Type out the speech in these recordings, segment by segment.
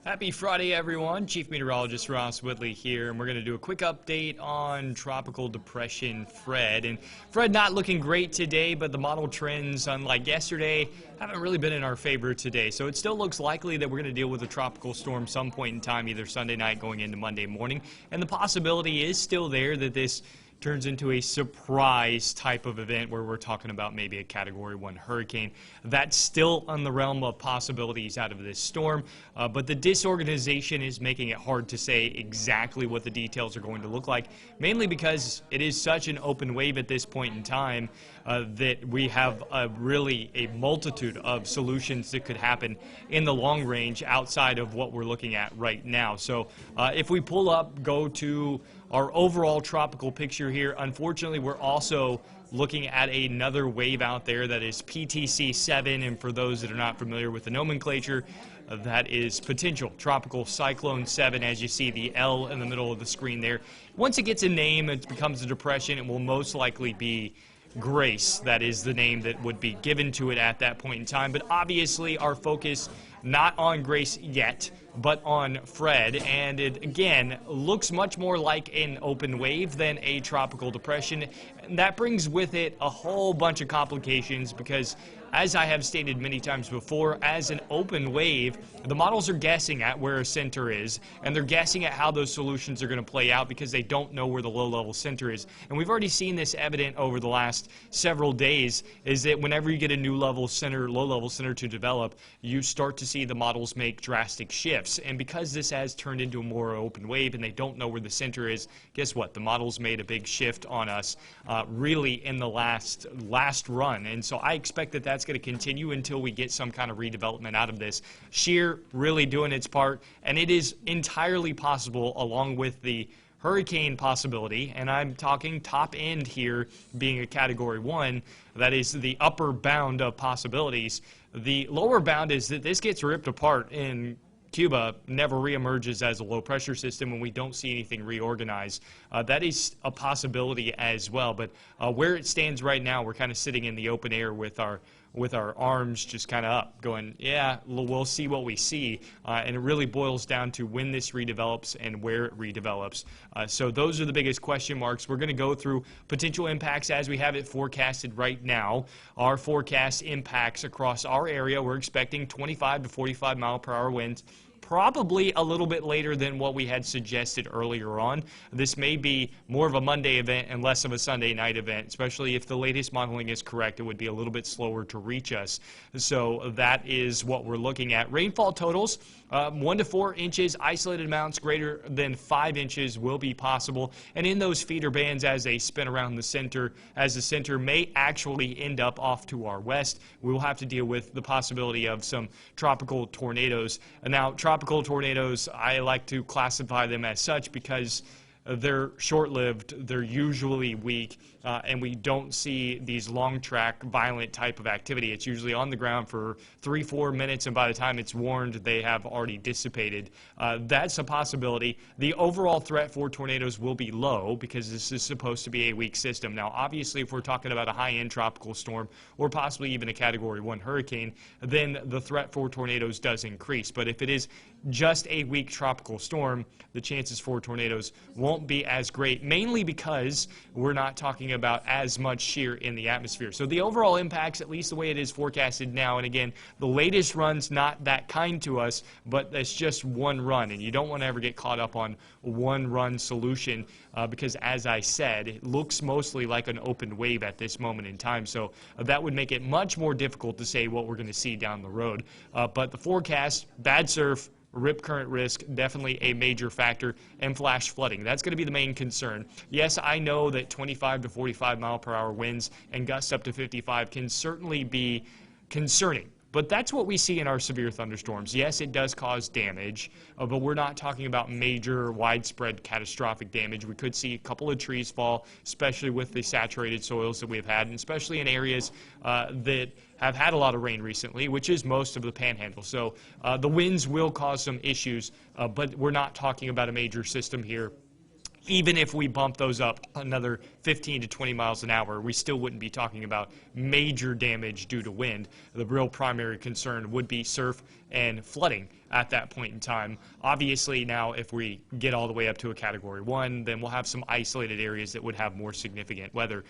Happy Friday, everyone. Chief Meteorologist Ross Whitley here, and we're going to do a quick update on Tropical Depression Fred. And Fred not looking great today, but the model trends, unlike yesterday, haven't really been in our favor today. So it still looks likely that we're going to deal with a tropical storm some point in time, either Sunday night going into Monday morning. And the possibility is still there that this turns into a surprise type of event where we're talking about maybe a Category 1 hurricane. That's still on the realm of possibilities out of this storm, but the disorganization is making it hard to say exactly what the details are going to look like, mainly because it is such an open wave at this point in time that we have really a multitude of solutions that could happen in the long range outside of what we're looking at right now. So if we pull up, go to our overall tropical picture here, unfortunately we're also looking at another wave out there that is PTC 7, and for those that are not familiar with the nomenclature, that is potential tropical cyclone 7, as you see the L in the middle of the screen there. Once it gets a name, it becomes a depression. It will most likely be Grace. That is the name that would be given to it at that point in time. But obviously our focus not on Grace yet, but on Fred, and it again looks much more like an open wave than a tropical depression. And that brings with it a whole bunch of complications because, as I have stated many times before, as an open wave, the models are guessing at where a center is, and they're guessing at how those solutions are going to play out because they don't know where the low-level center is. And we've already seen this evident over the last several days, is that whenever you get a new level center, low-level center to develop, you start to see the models make drastic shifts. And because this has turned into a more open wave and they don't know where the center is, guess what? The models made a big shift on us really in the last run. And so I expect that that's going to continue until we get some kind of redevelopment out of this. Shear really doing its part, and it is entirely possible, along with the hurricane possibility, and I'm talking top end here being a Category 1, that is the upper bound of possibilities. The lower bound is that this gets ripped apart in Cuba, never reemerges as a low pressure system, and we don't see anything reorganized. That is a possibility as well, but where it stands right now, we're kind of sitting in the open air with our arms just kind of up, going, yeah, we'll see what we see. And it really boils down to when this redevelops and where it redevelops. So those are the biggest question marks. We're going to go through potential impacts as we have it forecasted right now. Our forecast impacts across our area, we're expecting 25 to 45 mile per hour winds. Probably a little bit later than what we had suggested earlier on. This may be more of a Monday event and less of a Sunday night event, especially if the latest modeling is correct. It would be a little bit slower to reach us. So that is what we're looking at. Rainfall totals, 1 to 4 inches, isolated amounts greater than 5 inches will be possible. And in those feeder bands as they spin around the center, as the center may actually end up off to our west, we will have to deal with the possibility of some tropical tornadoes. Now, tropical tornadoes, I like to classify them as such because they're short-lived, they're usually weak, and we don't see these long-track, violent type of activity. It's usually on the ground for 3-4 minutes, and by the time it's warned, they have already dissipated. That's a possibility. The overall threat for tornadoes will be low because this is supposed to be a weak system. Now, obviously, if we're talking about a high-end tropical storm or possibly even a Category 1 hurricane, then the threat for tornadoes does increase. But if it is just a weak tropical storm, the chances for tornadoes won't be as great, mainly because we're not talking about as much shear in the atmosphere. So the overall impacts, at least the way it is forecasted now, and again, the latest run's not that kind to us, but that's just one run, and you don't want to ever get caught up on one run solution because, as I said, it looks mostly like an open wave at this moment in time. So that would make it much more difficult to say what we're going to see down the road. But the forecast, bad surf, rip current risk, definitely a major factor, and flash flooding. That's going to be the main concern. Yes, I know that 25 to 45 mile per hour winds and gusts up to 55 can certainly be concerning. But that's what we see in our severe thunderstorms. Yes, it does cause damage, but we're not talking about major, widespread, catastrophic damage. We could see a couple of trees fall, especially with the saturated soils that we've had, and especially in areas that have had a lot of rain recently, which is most of the Panhandle. So the winds will cause some issues, but we're not talking about a major system here. Even if we bump those up another 15 to 20 miles an hour, we still wouldn't be talking about major damage due to wind. The real primary concern would be surf and flooding at that point in time. Obviously, now if we get all the way up to a Category 1, then we'll have some isolated areas that would have more significant weather.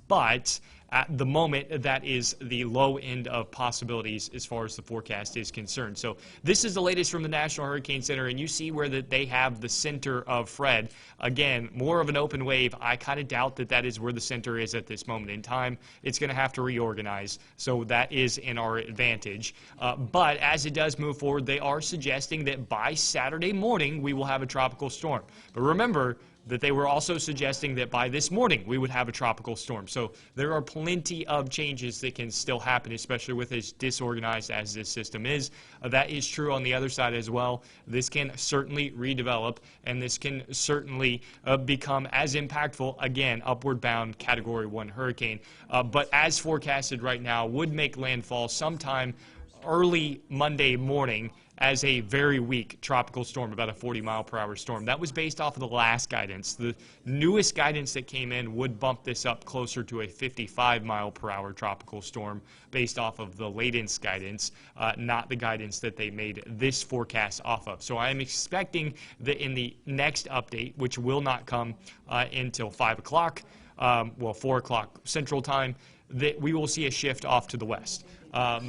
But at the moment, that is the low end of possibilities as far as the forecast is concerned. So this is the latest from the National Hurricane Center, and you see where that they have the center of Fred. Again, more of an open wave. I kind of doubt that that is where the center is at this moment in time. It's going to have to reorganize, so that is in our advantage. But as it does move forward, they are suggesting that by Saturday morning we will have a tropical storm. But remember that they were also suggesting that by this morning we would have a tropical storm. So there are plenty of changes that can still happen, especially with as disorganized as this system is. That is true on the other side as well. This can certainly redevelop, and this can certainly become as impactful, again, upward bound Category 1 hurricane. But as forecasted right now, would make landfall sometime early Monday morning as a very weak tropical storm, about a 40-mile-per-hour storm. That was based off of the last guidance. The newest guidance that came in would bump this up closer to a 55-mile-per-hour tropical storm based off of the latest guidance, not the guidance that they made this forecast off of. So I am expecting that in the next update, which will not come until 5 o'clock, 4 o'clock Central Time, that we will see a shift off to the west.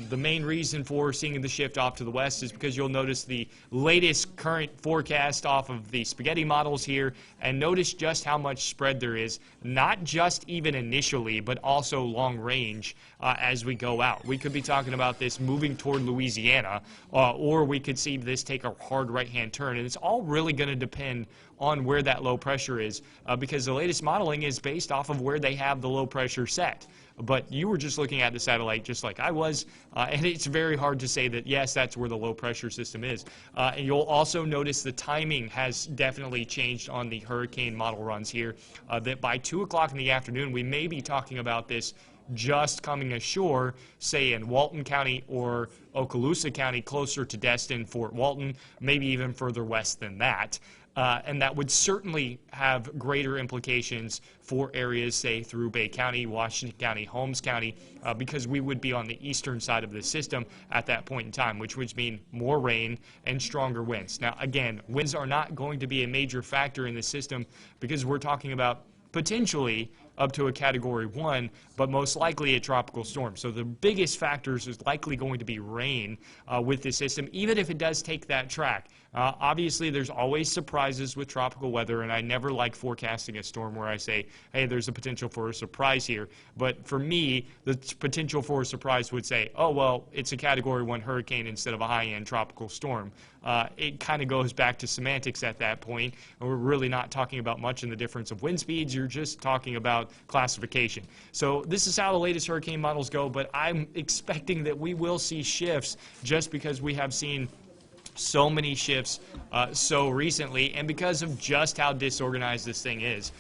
The main reason for seeing the shift off to the west is because you'll notice the latest current forecast off of the spaghetti models here, and notice just how much spread there is, not just even initially, but also long range as we go out. We could be talking about this moving toward Louisiana, or we could see this take a hard right-hand turn, and it's all really going to depend on where that low pressure is, because the latest modeling is based off of where they have the low pressure set. But you were just looking at the satellite just like I was, and it's very hard to say that, yes, that's where the low pressure system is. And you'll also notice the timing has definitely changed on the hurricane model runs here, that by 2 o'clock in the afternoon, we may be talking about this just coming ashore, say in Walton County or Okaloosa County, closer to Destin, Fort Walton, maybe even further west than that. And that would certainly have greater implications for areas, say, through Bay County, Washington County, Holmes County, because we would be on the eastern side of the system at that point in time, which would mean more rain and stronger winds. Now, again, winds are not going to be a major factor in the system because we're talking about potentially up to a Category 1, but most likely a tropical storm. So the biggest factors is likely going to be rain with this system, even if it does take that track. Obviously, there's always surprises with tropical weather, and I never like forecasting a storm where I say, hey, there's a potential for a surprise here. But for me, the potential for a surprise would say, oh, well, it's a Category 1 hurricane instead of a high-end tropical storm. It kind of goes back to semantics at that point, and we're really not talking about much in the difference of wind speeds. You're just talking about classification. So this is how the latest hurricane models go, but I'm expecting that we will see shifts just because we have seen so many shifts so recently, and because of just how disorganized this thing is.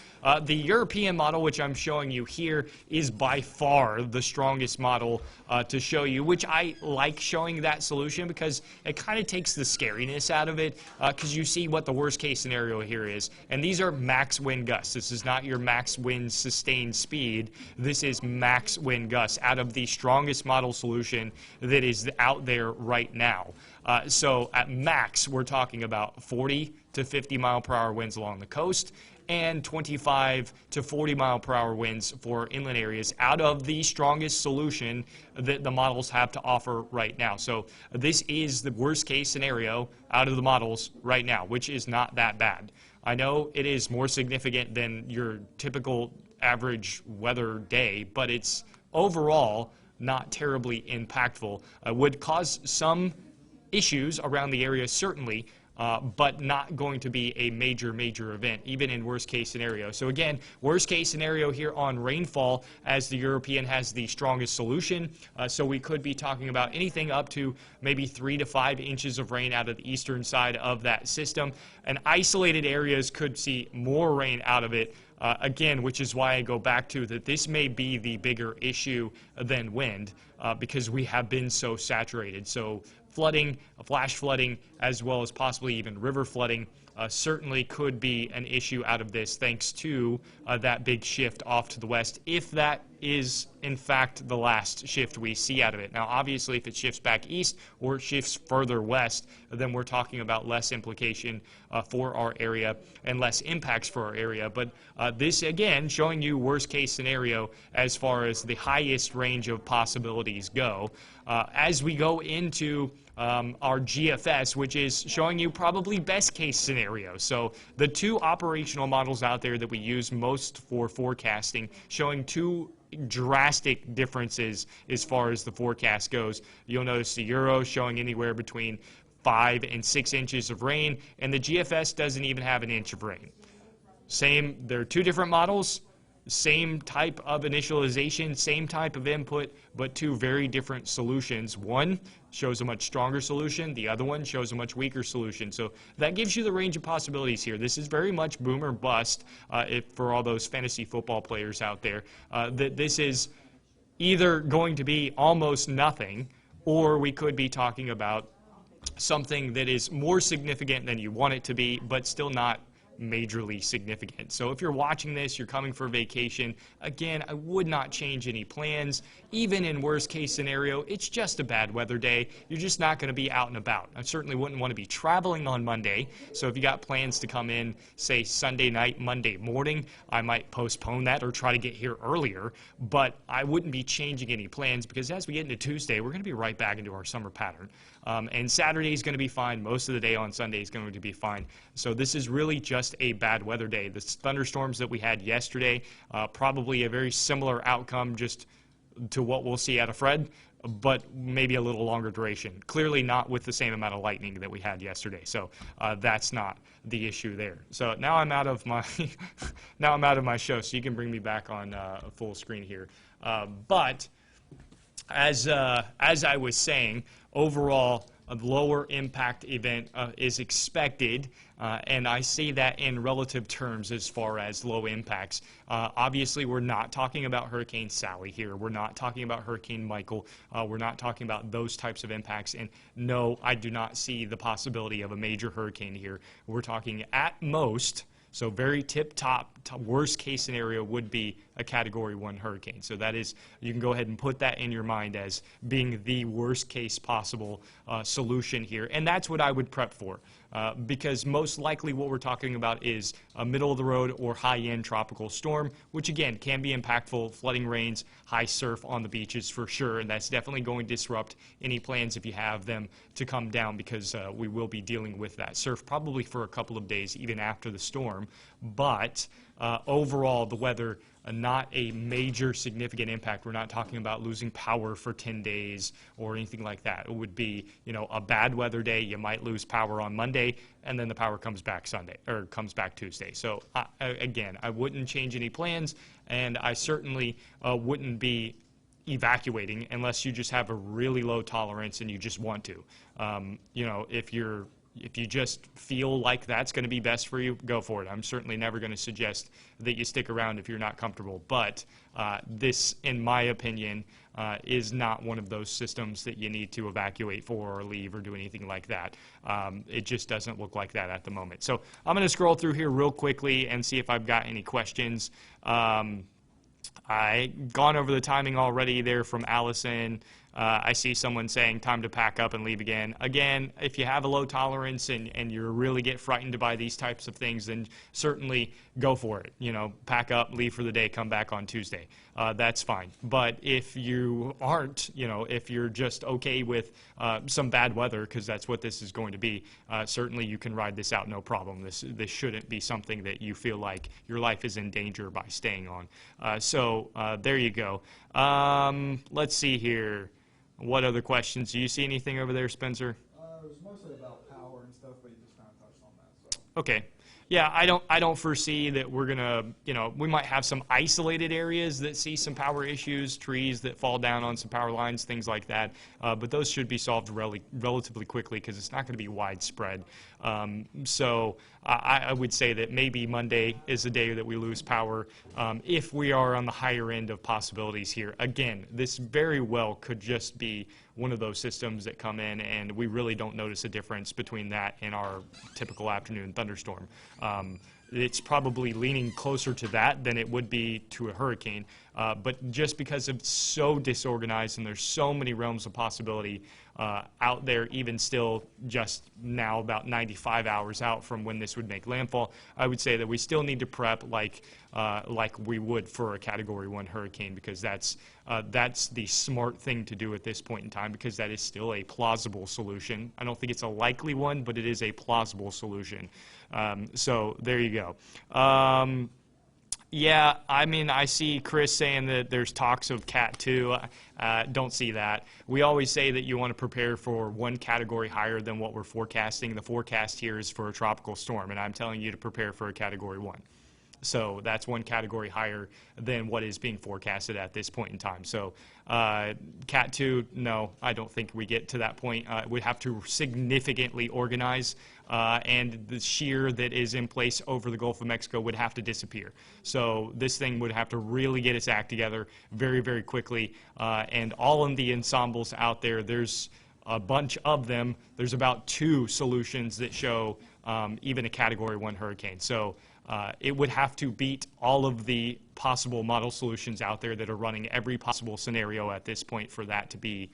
The European model, which I'm showing you here, is by far the strongest model to show you, which I like showing that solution because it kind of takes the scariness out of it, because you see what the worst case scenario here is. And these are max wind gusts. This is not your max wind sustained speed. This is max wind gusts out of the strongest model solution that is out there right now. So at max, we're talking about 40 to 50 mile per hour winds along the coast and 25 to 40 mile per hour winds for inland areas out of the strongest solution that the models have to offer right now. So this is the worst case scenario out of the models right now, which is not that bad. I know it is more significant than your typical average weather day, but it's overall not terribly impactful. Would cause some issues around the area, certainly, but not going to be a major event, even in worst case scenario. So again, worst case scenario here on rainfall, as the European has the strongest solution. So we could be talking about anything up to maybe 3 to 5 inches of rain out of the eastern side of that system. And isolated areas could see more rain out of it. Again, which is why I go back to that this may be the bigger issue than wind, because we have been so saturated. So flooding, flash flooding, as well as possibly even river flooding certainly could be an issue out of this, thanks to that big shift off to the west, if that is in fact the last shift we see out of it. Now obviously if it shifts back east or it shifts further west, then we're talking about less implication for our area and less impacts for our area. But this again showing you worst case scenario as far as the highest range of possibilities go. As we go into our GFS, which is showing you probably best case scenario. So the two operational models out there that we use most for forecasting, showing two drastic differences as far as the forecast goes. You'll notice the Euro showing anywhere between 5 and 6 inches of rain, and the GFS doesn't even have an inch of rain. They're two different models, same type of initialization, same type of input, but two very different solutions. One shows a much stronger solution, the other one shows a much weaker solution. So that gives you the range of possibilities here. This is very much boom or bust for all those fantasy football players out there. That this is either going to be almost nothing, or we could be talking about something that is more significant than you want it to be, but still not majorly significant. So if you're watching this, you're coming for vacation, again, I would not change any plans. Even in worst case scenario, it's just a bad weather day. You're just not going to be out and about. I certainly wouldn't want to be traveling on Monday. So if you got plans to come in, say Sunday night, Monday morning, I might postpone that or try to get here earlier. But I wouldn't be changing any plans, because as we get into Tuesday, we're going to be right back into our summer pattern. And Saturday is going to be fine. Most of the day on Sunday is going to be fine. So this is really just a bad weather day. The thunderstorms that we had yesterday, probably a very similar outcome just to what we'll see out of Fred, but maybe a little longer duration. Clearly not with the same amount of lightning that we had yesterday. So that's not the issue there. So now I'm out of my now I'm out of my show. So you can bring me back on full screen here. But as I was saying, overall, a lower impact event is expected, and I say that in relative terms as far as low impacts. Obviously, we're not talking about Hurricane Sally here. We're not talking about Hurricane Michael. We're not talking about those types of impacts. And no, I do not see the possibility of a major hurricane here. We're talking at most, so very tip-top, worst case scenario would be a Category 1 hurricane. So that is, you can go ahead and put that in your mind as being the worst case possible solution here. And that's what I would prep for, because most likely what we're talking about is a middle-of-the-road or high-end tropical storm, which again can be impactful, flooding rains, high surf on the beaches for sure, and that's definitely going to disrupt any plans if you have them to come down, because we will be dealing with that surf probably for a couple of days even after the storm. But overall, the weather, not a major significant impact. We're not talking about losing power for 10 days or anything like that. It would be, you know, a bad weather day. You might lose power on Monday, and then the power comes back Sunday, or comes back Tuesday. So again, I wouldn't change any plans, and I certainly wouldn't be evacuating unless you just have a really low tolerance and you just want to. You know, if you just feel like that's going to be best for you, go for it. I'm certainly never going to suggest that you stick around if you're not comfortable. But this, in my opinion, is not one of those systems that you need to evacuate for or leave or do anything like that. It just doesn't look like that at the moment. So I'm going to scroll through here real quickly and see if I've got any questions. I've gone over the timing already there from Allison. I see someone saying time to pack up and leave again. Again, if you have a low tolerance and you really get frightened by these types of things, then certainly go for it. You know, pack up, leave for the day, come back on Tuesday. That's fine. But if you aren't, you know, if you're just okay with some bad weather, because that's what this is going to be, certainly you can ride this out no problem. This shouldn't be something that you feel like your life is in danger by staying on. So there you go. Let's see here. What other questions? Do you see anything over there, Spencer? It was mostly about power and stuff, but you just kind of touched on that. Okay. Yeah, I don't foresee that we're gonna, we might have some isolated areas that see some power issues, trees that fall down on some power lines, things like that. But those should be solved relatively quickly because it's not going to be widespread. So I would say that maybe Monday is the day that we lose power if we are on the higher end of possibilities here. Again, this very well could just be one of those systems that come in and we really don't notice a difference between that and our typical afternoon thunderstorm. It's probably leaning closer to that than it would be to a hurricane, but just because it's so disorganized and there's so many realms of possibility out there, even still just now about 95 hours out from when this would make landfall, I would say that we still need to prep like we would for a Category 1 hurricane, because that's the smart thing to do at this point in time, because that is still a plausible solution. I don't think it's a likely one, but it is a plausible solution. So there you go. Yeah, I mean, I see Chris saying that there's talks of Cat 2. Don't see that. We always say that you want to prepare for one category higher than what we're forecasting. The forecast here is for a tropical storm, and I'm telling you to prepare for a Category 1. So that's one category higher than what is being forecasted at this point in time. So Cat 2, no, I don't think we get to that point. We'd have to significantly organize, and the shear that is in place over the Gulf of Mexico would have to disappear. So this thing would have to really get its act together very, very quickly. And all of the ensembles out there, there's a bunch of them. There's about 2 solutions that show even a Category 1 hurricane. So it would have to beat all of the possible model solutions out there that are running every possible scenario at this point for that to be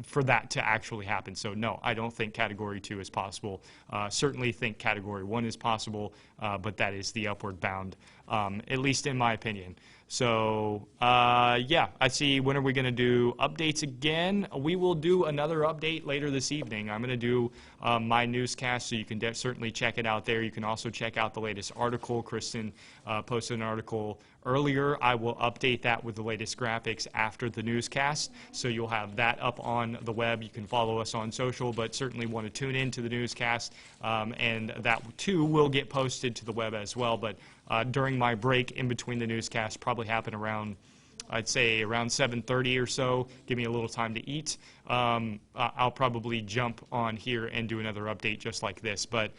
for that to actually happen. So no, I don't think Category 2 is possible. Certainly think Category 1 is possible, but that is the upward bound, at least in my opinion. So yeah, I see. When are we going to do updates again? We will do another update later this evening. I'm going to do my newscast, so you can certainly check it out there. You can also check out the latest article. Kristen posted an article earlier. I will update that with the latest graphics after the newscast, so you'll have that up on the web. You can follow us on social, but certainly want to tune into the newscast, and that too will get posted to the web as well. But during my break in between the newscasts, probably happen around, I'd say around 7:30 or so. Give me a little time to eat. I'll probably jump on here and do another update just like this, but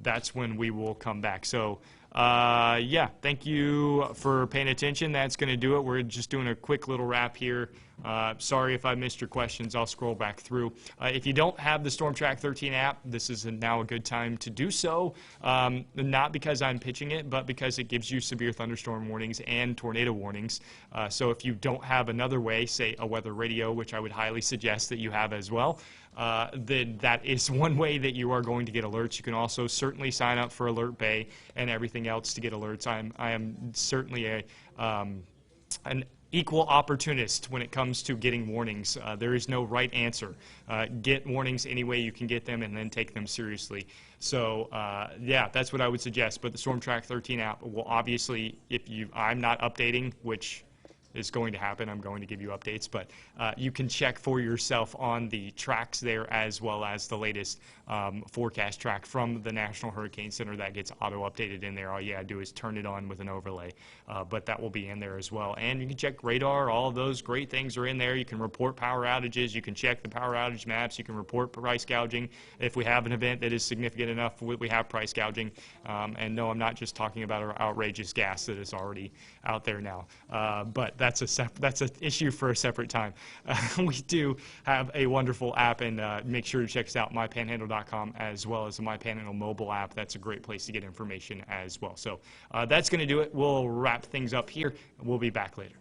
that's when we will come back. So yeah, thank you for paying attention. That's going to do it. We're just doing a quick little wrap here. Sorry if I missed your questions. I'll scroll back through. If you don't have the Storm Track 13 app, this is now a good time to do so. Not because I'm pitching it, but because it gives you severe thunderstorm warnings and tornado warnings. So if you don't have another way, say a weather radio, which I would highly suggest that you have as well, then that is one way that you are going to get alerts. You can also certainly sign up for Alert Bay and everything else to get alerts. I am certainly an equal opportunist when it comes to getting warnings. There is no right answer. Get warnings any way you can get them, and then take them seriously. So yeah, that's what I would suggest. But the Storm Track 13 app will obviously, I'm not updating, which is going to happen. I'm going to give you updates, but you can check for yourself on the tracks there, as well as the latest forecast track from the National Hurricane Center that gets auto-updated in there. All you gotta do is turn it on with an overlay, but that will be in there as well. And you can check radar. All of those great things are in there. You can report power outages. You can check the power outage maps. You can report price gouging. If we have an event that is significant enough, we have price gouging. And no, I'm not just talking about our outrageous gas that is already out there now, but that's an issue for a separate time. We do have a wonderful app, and make sure to check us out, mypanhandle.com, as well as the My Panhandle mobile app. That's a great place to get information as well. So that's going to do it. We'll wrap things up here. We'll be back later.